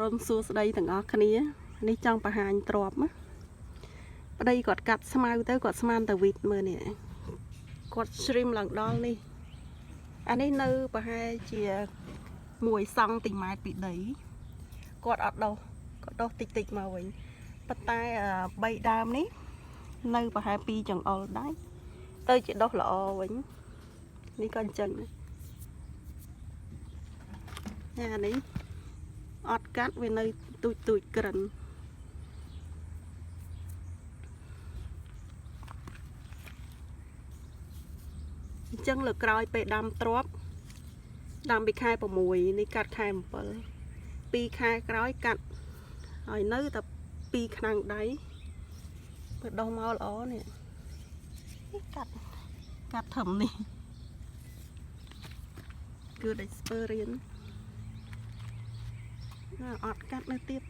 រនសួស្ដីទាំងអស់គ្នានេះចង់បង្ហាញទ្របណាប្តីគាត់កាត់ស្មៅទៅគាត់ស្មានតាវីតមើលនេះគាត់ជ្រីមឡើងដល់នេះអានេះនៅប្រហែលជា1សង់ទីម៉ែត្រពីដីគាត់អត់ដុសគាត់ដុសតិចមកវិញប៉ុន្តែ3ដើមនេះនៅប្រហែល2ចង្អុលដែរទៅជាដុសល្អវិញនេះក៏អញ្ចឹងណាអានេះអត់កាត់វានៅទូចក្រិនអញ្ចឹងលើក្រោយពេលដាំទ្របដាំពីខែ6នេះកាត់ខែ7 2ខែក្រោយកាត់ហើយនៅតែ2ឆ្នាំងដៃបើដុសមកល្អនេះកាត់ធំនេះគឺដាច់ស្ពើរៀនអត់កាត់នៅទៀត